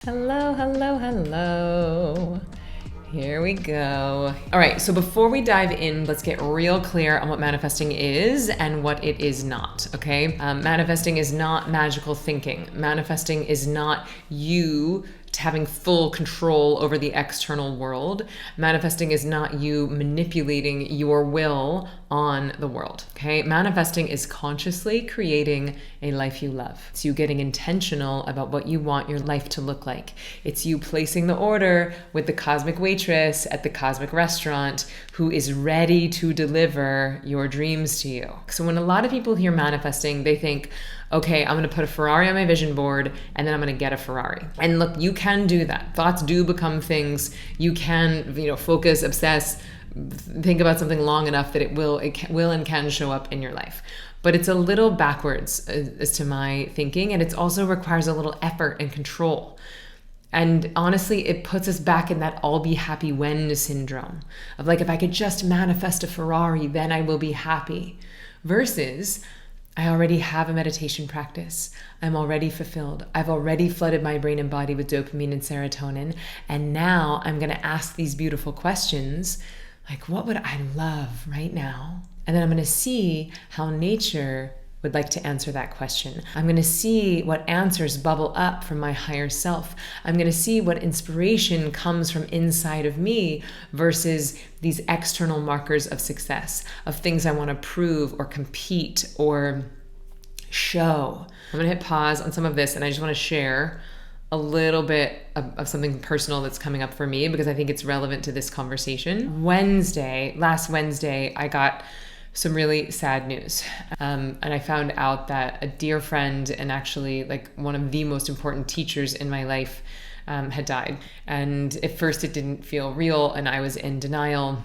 Hello, hello, hello. Here we go. All right, so before we dive in, let's get real clear on what manifesting is and what it is not, okay? Manifesting is not magical thinking. Manifesting is not you having full control over the external world. Manifesting is not you manipulating your will on the world, okay? Manifesting is consciously creating a life you love. It's you getting intentional about what you want your life to look like. It's you placing the order with the cosmic waitress at the cosmic restaurant who is ready to deliver your dreams to you. So when a lot of people hear manifesting, they think, okay, I'm gonna put a Ferrari on my vision board and then I'm gonna get a Ferrari. And look, you can do that. Thoughts do become things. You can, focus, obsess, think about something long enough that it will and can show up in your life. But it's a little backwards as to my thinking, and it also requires a little effort and control. And honestly, it puts us back in that I'll be happy when syndrome of like, if I could just manifest a Ferrari, then I will be happy. Versus, I already have a meditation practice. I'm already fulfilled. I've already flooded my brain and body with dopamine and serotonin. And now I'm going to ask these beautiful questions like, what would I love right now? And then I'm going to see how nature would like to answer that question. I'm going to see what answers bubble up from my higher self. I'm going to see what inspiration comes from inside of me versus these external markers of success, of things I want to prove or compete or show. I'm going to hit pause on some of this, and I just want to share a little bit of something personal that's coming up for me because I think it's relevant to this conversation. Last Wednesday, I got some really sad news. And I found out that a dear friend and actually like one of the most important teachers in my life had died. And at first it didn't feel real and I was in denial.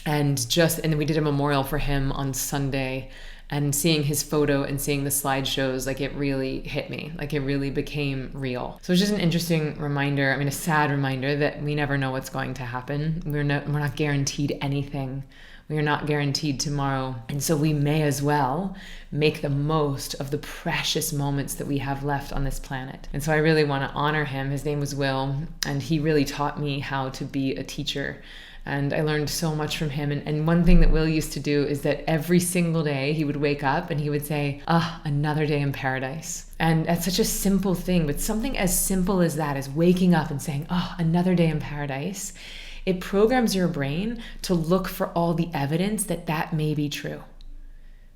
And then we did a memorial for him on Sunday, and seeing his photo and seeing the slideshows, like it really hit me, like it really became real. So it's just an interesting reminder, a sad reminder that we never know what's going to happen. We're not guaranteed anything. We are not guaranteed tomorrow. And so we may as well make the most of the precious moments that we have left on this planet. And so I really want to honor him. His name was Will, and he really taught me how to be a teacher. And I learned so much from him. And one thing that Will used to do is that every single day he would wake up and he would say, another day in paradise. And that's such a simple thing, but something as simple as that, as waking up and saying, another day in paradise, it programs your brain to look for all the evidence that may be true.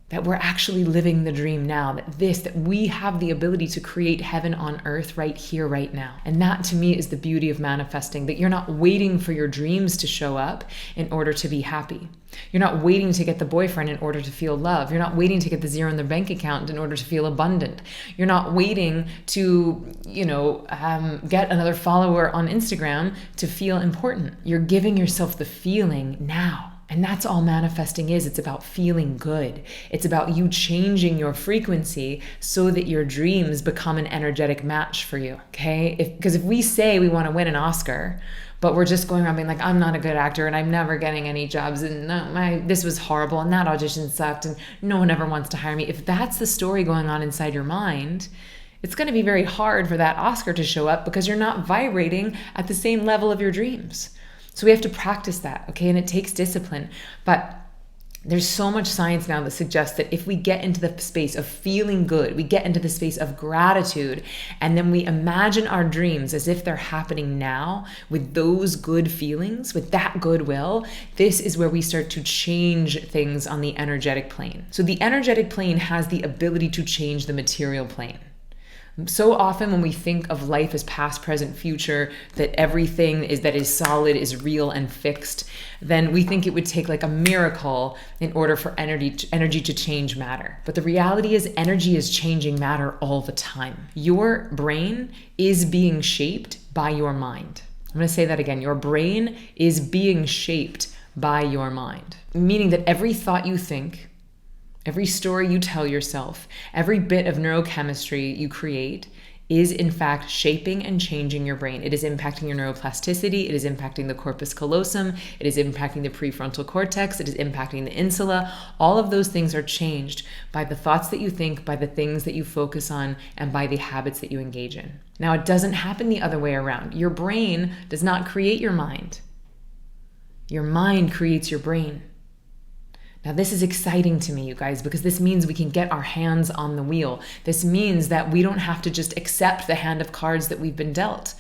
That we're actually living the dream now, that we have the ability to create heaven on earth right here, right now. And that to me is the beauty of manifesting, that you're not waiting for your dreams to show up in order to be happy. You're not waiting to get the boyfriend in order to feel love. You're not waiting to get the zero in their bank account in order to feel abundant. You're not waiting to, get another follower on Instagram to feel important. You're giving yourself the feeling now. And that's all manifesting is. It's about feeling good. It's about you changing your frequency so that your dreams become an energetic match for you, okay? Because if we say we want to win an Oscar, but we're just going around being like, I'm not a good actor and I'm never getting any jobs and this was horrible and that audition sucked and no one ever wants to hire me. If that's the story going on inside your mind, it's going to be very hard for that Oscar to show up because you're not vibrating at the same level of your dreams. So we have to practice that, okay? And it takes discipline. But there's so much science now that suggests that if we get into the space of feeling good, we get into the space of gratitude, and then we imagine our dreams as if they're happening now with those good feelings, with that goodwill, this is where we start to change things on the energetic plane. So the energetic plane has the ability to change the material plane. So often when we think of life as past, present, future, that everything that is solid is real and fixed, then we think it would take like a miracle in order for energy to change matter. But the reality is energy is changing matter all the time. Your brain is being shaped by your mind. I'm going to say that again. Your brain is being shaped by your mind, meaning that every thought you think, every story you tell yourself, every bit of neurochemistry you create is in fact shaping and changing your brain. It is impacting your neuroplasticity. It is impacting the corpus callosum. It is impacting the prefrontal cortex. It is impacting the insula. All of those things are changed by the thoughts that you think, by the things that you focus on, and by the habits that you engage in. Now, it doesn't happen the other way around. Your brain does not create your mind. Your mind creates your brain. Now, this is exciting to me, you guys, because this means we can get our hands on the wheel. This means that we don't have to just accept the hand of cards that we've been dealt.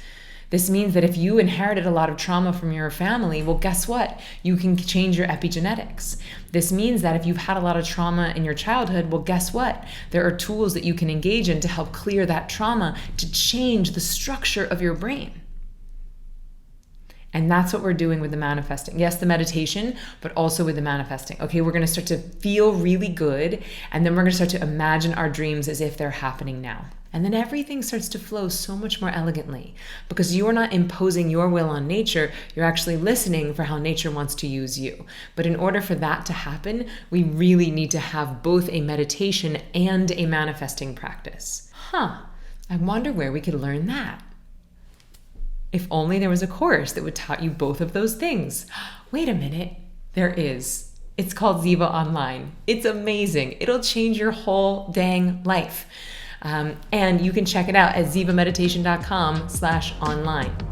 This means that if you inherited a lot of trauma from your family, well, guess what? You can change your epigenetics. This means that if you've had a lot of trauma in your childhood, well, guess what? There are tools that you can engage in to help clear that trauma, to change the structure of your brain. And that's what we're doing with the manifesting. Yes, the meditation, but also with the manifesting. Okay, we're going to start to feel really good, and then we're going to start to imagine our dreams as if they're happening now. And then everything starts to flow so much more elegantly because you're not imposing your will on nature. You're actually listening for how nature wants to use you. But in order for that to happen, we really need to have both a meditation and a manifesting practice. I wonder where we could learn that. If only there was a course that would taught you both of those things. Wait a minute, there is. It's called Ziva Online. It's amazing. It'll change your whole dang life. And you can check it out at zivameditation.com/online.